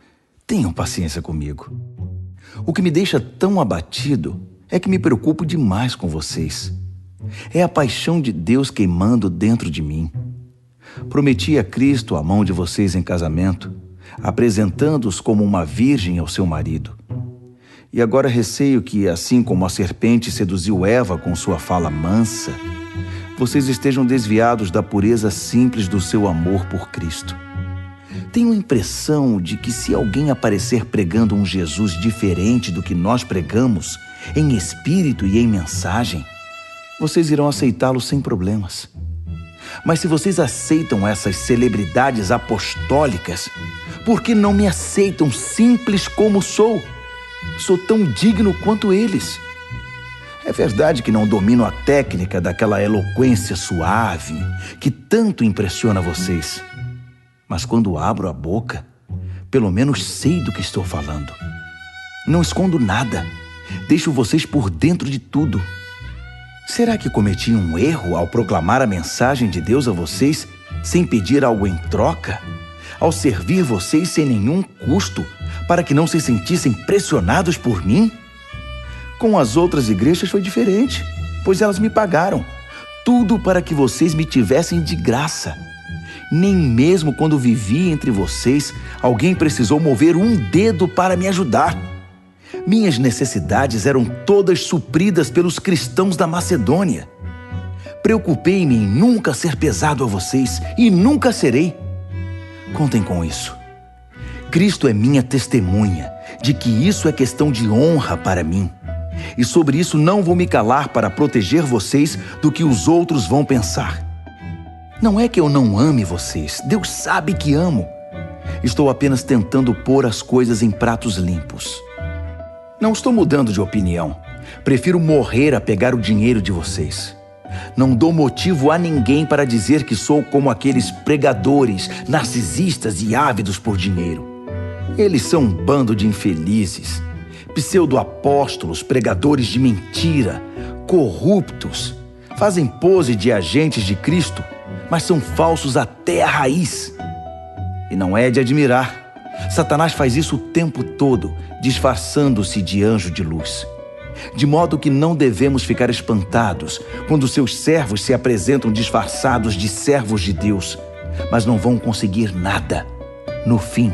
tenham paciência comigo. O que me deixa tão abatido é que me preocupo demais com vocês. É a paixão de Deus queimando dentro de mim. Prometi a Cristo a mão de vocês em casamento, apresentando-os como uma virgem ao seu marido. E agora receio que, assim como a serpente seduziu Eva com sua fala mansa, vocês estejam desviados da pureza simples do seu amor por Cristo. Tenho a impressão de que se alguém aparecer pregando um Jesus diferente do que nós pregamos, em espírito e em mensagem, vocês irão aceitá-lo sem problemas. Mas se vocês aceitam essas celebridades apostólicas, por que não me aceitam simples como sou? Sou tão digno quanto eles. É verdade que não domino a técnica daquela eloquência suave que tanto impressiona vocês. Mas quando abro a boca, pelo menos sei do que estou falando. Não escondo nada. Deixo vocês por dentro de tudo. Será que cometi um erro ao proclamar a mensagem de Deus a vocês sem pedir algo em troca? Ao servir vocês sem nenhum custo, para que não se sentissem pressionados por mim? Com as outras igrejas foi diferente, pois elas me pagaram. Tudo para que vocês me tivessem de graça. Nem mesmo quando vivi entre vocês, alguém precisou mover um dedo para me ajudar. Minhas necessidades eram todas supridas pelos cristãos da Macedônia. Preocupei-me em nunca ser pesado a vocês e nunca serei. Contem com isso. Cristo é minha testemunha de que isso é questão de honra para mim. E sobre isso não vou me calar para proteger vocês do que os outros vão pensar. Não é que eu não ame vocês, Deus sabe que amo. Estou apenas tentando pôr as coisas em pratos limpos. Não estou mudando de opinião. Prefiro morrer a pegar o dinheiro de vocês. Não dou motivo a ninguém para dizer que sou como aqueles pregadores, narcisistas e ávidos por dinheiro. Eles são um bando de infelizes, pseudo-apóstolos, pregadores de mentira, corruptos. Fazem pose de agentes de Cristo, mas são falsos até a raiz. E não é de admirar. Satanás faz isso o tempo todo, disfarçando-se de anjo de luz. De modo que não devemos ficar espantados quando seus servos se apresentam disfarçados de servos de Deus, mas não vão conseguir nada. No fim,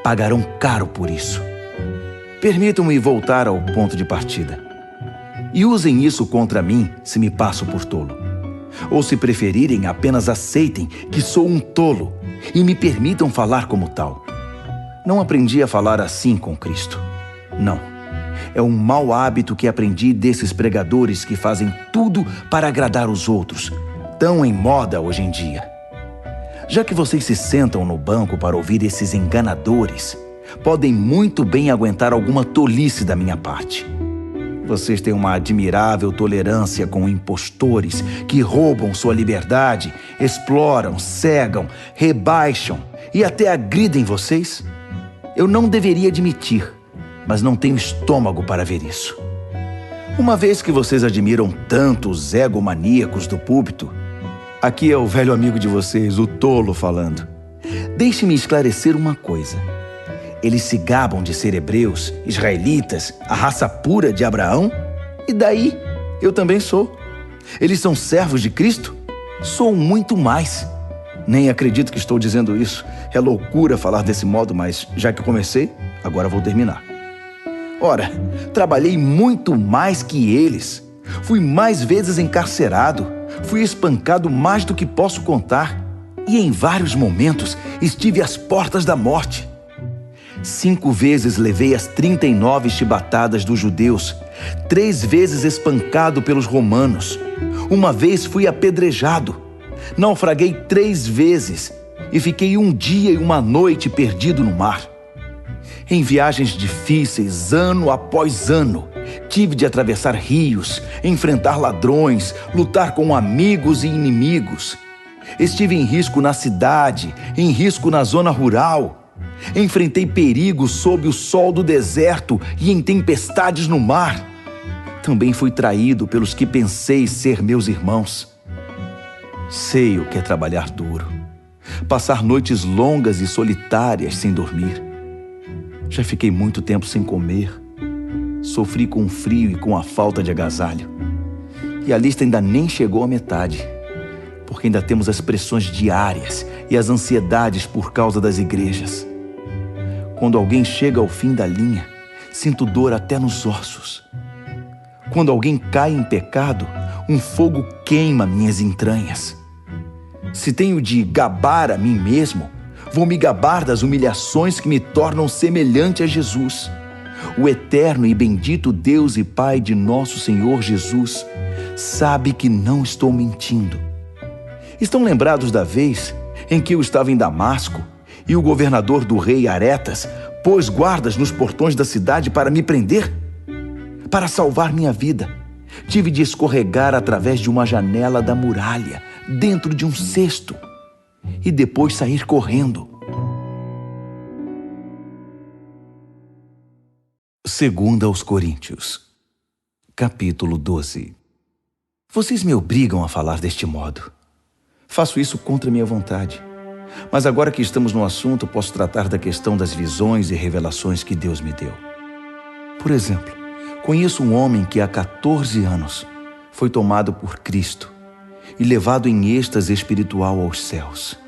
pagarão caro por isso. Permitam-me voltar ao ponto de partida. E usem isso contra mim se me passo por tolo. Ou, se preferirem, apenas aceitem que sou um tolo e me permitam falar como tal. Não aprendi a falar assim com Cristo. Não. É um mau hábito que aprendi desses pregadores que fazem tudo para agradar os outros, tão em moda hoje em dia. Já que vocês se sentam no banco para ouvir esses enganadores, podem muito bem aguentar alguma tolice da minha parte. Vocês têm uma admirável tolerância com impostores que roubam sua liberdade, exploram, cegam, rebaixam e até agridem vocês. Eu não deveria admitir, mas não tenho estômago para ver isso. Uma vez que vocês admiram tanto os egomaníacos do púlpito, aqui é o velho amigo de vocês, o tolo, falando. Deixe-me esclarecer uma coisa. Eles se gabam de ser hebreus, israelitas, a raça pura de Abraão? E daí? Eu também sou. Eles são servos de Cristo? Sou muito mais. Nem acredito que estou dizendo isso. É loucura falar desse modo, mas já que comecei, agora vou terminar. Ora, trabalhei muito mais que eles. Fui mais vezes encarcerado. Fui espancado mais do que posso contar. E em vários momentos estive às portas da morte. 5 vezes levei as 39 chibatadas dos judeus, 3 vezes espancado pelos romanos. Uma vez fui apedrejado. Naufraguei 3 vezes e fiquei 1 dia e 1 noite perdido no mar. Em viagens difíceis, ano após ano, tive de atravessar rios, enfrentar ladrões, lutar com amigos e inimigos. Estive em risco na cidade, em risco na zona rural. Enfrentei perigos sob o sol do deserto e em tempestades no mar. Também fui traído pelos que pensei ser meus irmãos. Sei o que é trabalhar duro, passar noites longas e solitárias sem dormir. Já fiquei muito tempo sem comer. Sofri com o frio e com a falta de agasalho. E a lista ainda nem chegou à metade, porque ainda temos as pressões diárias e as ansiedades por causa das igrejas. Quando alguém chega ao fim da linha, sinto dor até nos ossos. Quando alguém cai em pecado, um fogo queima minhas entranhas. Se tenho de gabar a mim mesmo, vou me gabar das humilhações que me tornam semelhante a Jesus. O eterno e bendito Deus e Pai de nosso Senhor Jesus sabe que não estou mentindo. Estão lembrados da vez em que eu estava em Damasco e o governador do rei Aretas pôs guardas nos portões da cidade para me prender? Para salvar minha vida, tive de escorregar através de uma janela da muralha, dentro de um cesto, e depois sair correndo. 2 aos Coríntios, capítulo 12. Vocês me obrigam a falar deste modo. Faço isso contra minha vontade. Mas agora que estamos no assunto, posso tratar da questão das visões e revelações que Deus me deu. Por exemplo, conheço um homem que há 14 anos foi tomado por Cristo e levado em êxtase espiritual aos céus.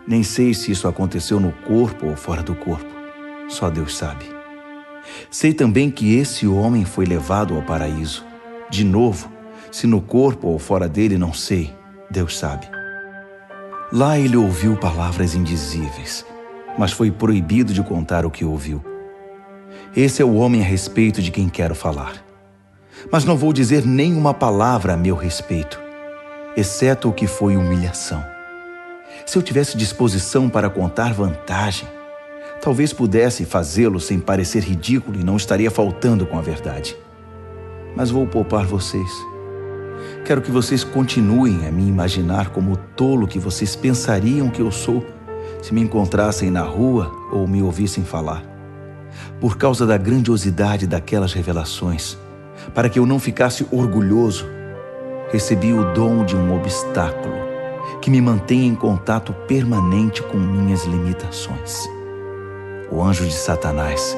Nem sei se isso aconteceu no corpo ou fora do corpo. Só Deus sabe. Sei também que esse homem foi levado ao paraíso. De novo, se no corpo ou fora dele, não sei. Deus sabe. Lá ele ouviu palavras indizíveis, mas foi proibido de contar o que ouviu. Esse é o homem a respeito de quem quero falar. Mas não vou dizer nenhuma palavra a meu respeito, exceto o que foi humilhação. Se eu tivesse disposição para contar vantagem, talvez pudesse fazê-lo sem parecer ridículo e não estaria faltando com a verdade. Mas vou poupar vocês. Quero que vocês continuem a me imaginar como o tolo que vocês pensariam que eu sou se me encontrassem na rua ou me ouvissem falar. Por causa da grandiosidade daquelas revelações, para que eu não ficasse orgulhoso, recebi o dom de um obstáculo que me mantém em contato permanente com minhas limitações. O anjo de Satanás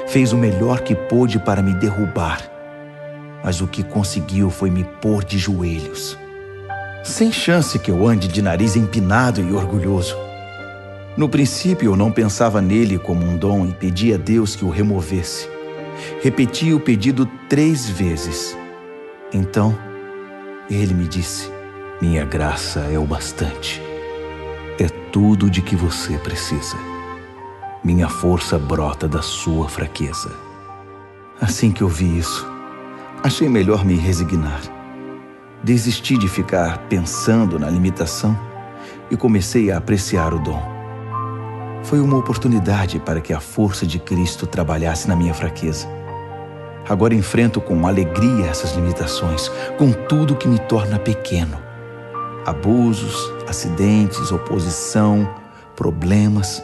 fez o melhor que pôde para me derrubar, mas o que conseguiu foi me pôr de joelhos. Sem chance que eu ande de nariz empinado e orgulhoso. No princípio, eu não pensava nele como um dom e pedi a Deus que o removesse. Repeti o pedido 3 vezes. Então, ele me disse: minha graça é o bastante. É tudo de que você precisa. Minha força brota da sua fraqueza. Assim que eu vi isso, achei melhor me resignar. Desisti de ficar pensando na limitação e comecei a apreciar o dom. Foi uma oportunidade para que a força de Cristo trabalhasse na minha fraqueza. Agora enfrento com alegria essas limitações, com tudo que me torna pequeno. Abusos, acidentes, oposição, problemas.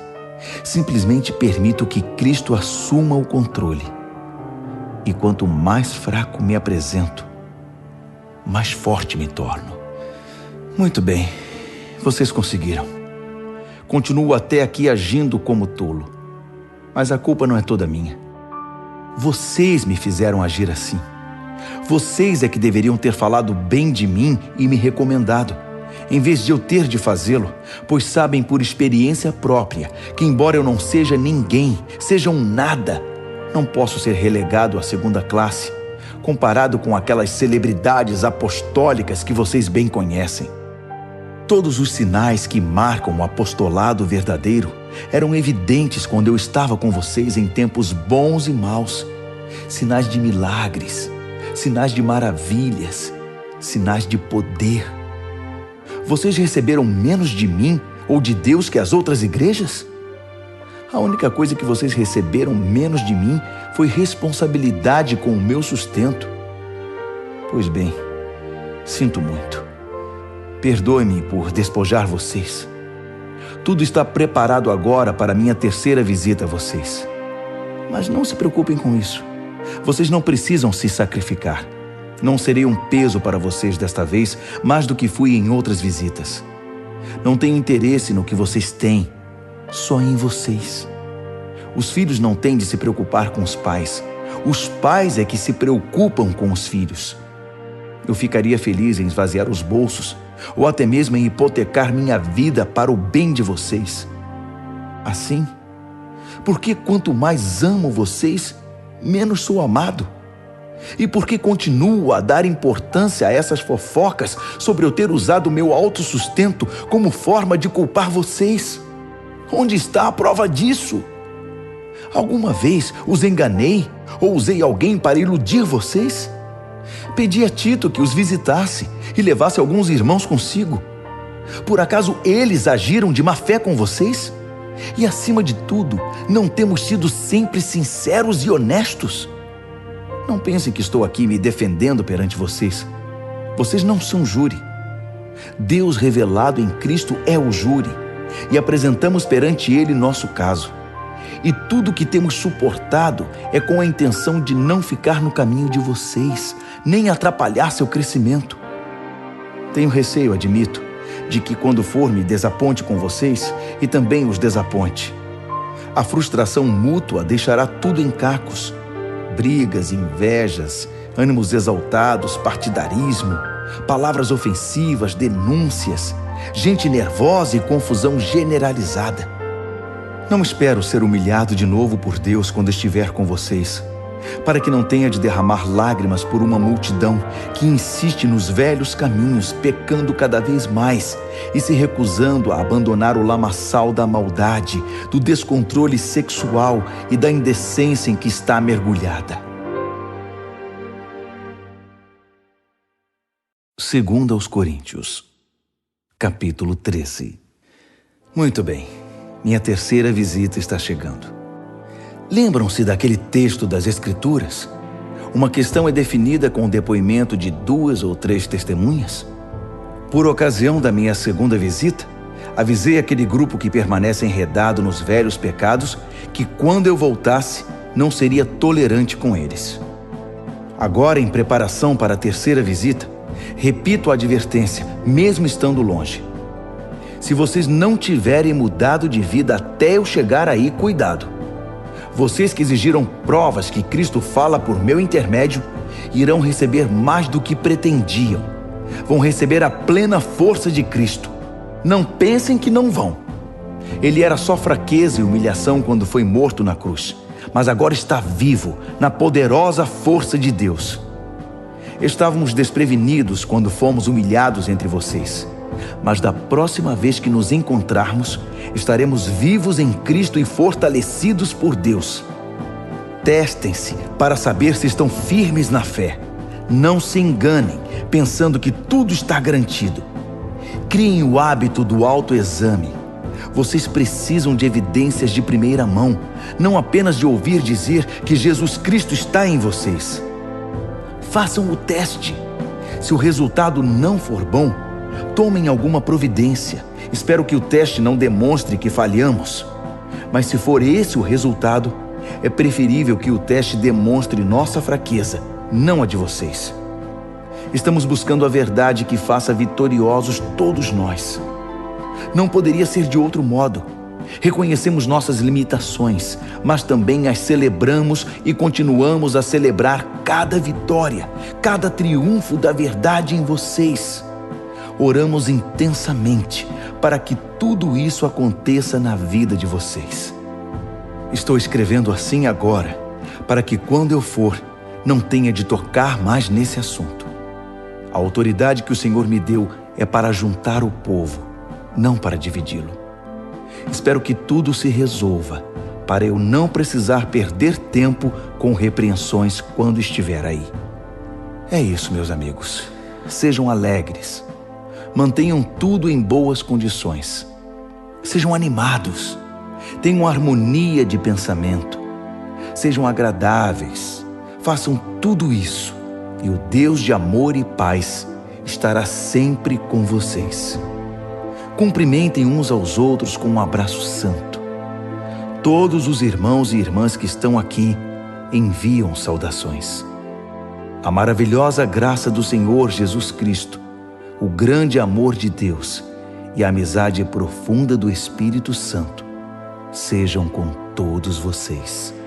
Simplesmente permito que Cristo assuma o controle. E quanto mais fraco me apresento, mais forte me torno. Muito bem, vocês conseguiram. Continuo até aqui agindo como tolo. Mas a culpa não é toda minha. Vocês me fizeram agir assim. Vocês é que deveriam ter falado bem de mim e me recomendado, em vez de eu ter de fazê-lo, pois sabem por experiência própria que, embora eu não seja ninguém, seja um nada, não posso ser relegado à segunda classe, comparado com aquelas celebridades apostólicas que vocês bem conhecem. Todos os sinais que marcam o apostolado verdadeiro eram evidentes quando eu estava com vocês em tempos bons e maus. Sinais de milagres, sinais de maravilhas, sinais de poder. Vocês receberam menos de mim ou de Deus que as outras igrejas? A única coisa que vocês receberam menos de mim foi responsabilidade com o meu sustento. Pois bem, sinto muito. Perdoe-me por despojar vocês. Tudo está preparado agora para minha 3ª visita a vocês. Mas não se preocupem com isso. Vocês não precisam se sacrificar. Não serei um peso para vocês desta vez, mais do que fui em outras visitas. Não tenho interesse no que vocês têm, só em vocês. Os filhos não têm de se preocupar com os pais. Os pais é que se preocupam com os filhos. Eu ficaria feliz em esvaziar os bolsos, ou até mesmo em hipotecar minha vida para o bem de vocês. Assim, porque quanto mais amo vocês, menos sou amado. E porque continuo a dar importância a essas fofocas sobre eu ter usado meu autossustento como forma de culpar vocês? Onde está a prova disso? Alguma vez os enganei ou usei alguém para iludir vocês? Pedi a Tito que os visitasse e levasse alguns irmãos consigo. Por acaso eles agiram de má fé com vocês? E acima de tudo, não temos sido sempre sinceros e honestos? Não pensem que estou aqui me defendendo perante vocês. Vocês não são júri. Deus revelado em Cristo é o júri, e apresentamos perante Ele nosso caso. E tudo que temos suportado é com a intenção de não ficar no caminho de vocês, nem atrapalhar seu crescimento. Tenho receio, admito, de que quando for me desaponte com vocês e também os desaponte. A frustração mútua deixará tudo em cacos. Brigas, invejas, ânimos exaltados, partidarismo, palavras ofensivas, denúncias, gente nervosa e confusão generalizada. Não espero ser humilhado de novo por Deus quando estiver com vocês, para que não tenha de derramar lágrimas por uma multidão que insiste nos velhos caminhos, pecando cada vez mais e se recusando a abandonar o lamaçal da maldade, do descontrole sexual e da indecência em que está mergulhada. 2 aos Coríntios, capítulo 13. Muito bem, minha 3ª visita está chegando. Lembram-se daquele texto das Escrituras? Uma questão é definida com o depoimento de 2 ou 3 testemunhas. Por ocasião da minha 2ª visita, avisei aquele grupo que permanece enredado nos velhos pecados que quando eu voltasse, não seria tolerante com eles. Agora, em preparação para a 3ª visita, repito a advertência, mesmo estando longe. Se vocês não tiverem mudado de vida até eu chegar aí, cuidado. Vocês que exigiram provas que Cristo fala por meu intermédio, irão receber mais do que pretendiam. Vão receber a plena força de Cristo. Não pensem que não vão. Ele era só fraqueza e humilhação quando foi morto na cruz, mas agora está vivo na poderosa força de Deus. Estávamos desprevenidos quando fomos humilhados entre vocês, mas da próxima vez que nos encontrarmos, estaremos vivos em Cristo e fortalecidos por Deus. Testem-se para saber se estão firmes na fé. Não se enganem, pensando que tudo está garantido. Criem o hábito do autoexame. Vocês precisam de evidências de primeira mão, não apenas de ouvir dizer que Jesus Cristo está em vocês. Façam o teste. Se o resultado não for bom, tomem alguma providência. Espero que o teste não demonstre que falhamos. Mas se for esse o resultado, é preferível que o teste demonstre nossa fraqueza, não a de vocês. Estamos buscando a verdade que faça vitoriosos todos nós. Não poderia ser de outro modo. Reconhecemos nossas limitações, mas também as celebramos e continuamos a celebrar cada vitória, cada triunfo da verdade em vocês. Oramos intensamente para que tudo isso aconteça na vida de vocês. Estou escrevendo assim agora, para que quando eu for, não tenha de tocar mais nesse assunto. A autoridade que o Senhor me deu é para juntar o povo, não para dividi-lo. Espero que tudo se resolva, para eu não precisar perder tempo com repreensões quando estiver aí. É isso, meus amigos. Sejam alegres. Mantenham tudo em boas condições. Sejam animados. Tenham harmonia de pensamento. Sejam agradáveis. Façam tudo isso, e o Deus de amor e paz estará sempre com vocês. Cumprimentem uns aos outros com um abraço santo. Todos os irmãos e irmãs que estão aqui enviam saudações. A maravilhosa graça do Senhor Jesus Cristo, o grande amor de Deus e a amizade profunda do Espírito Santo sejam com todos vocês.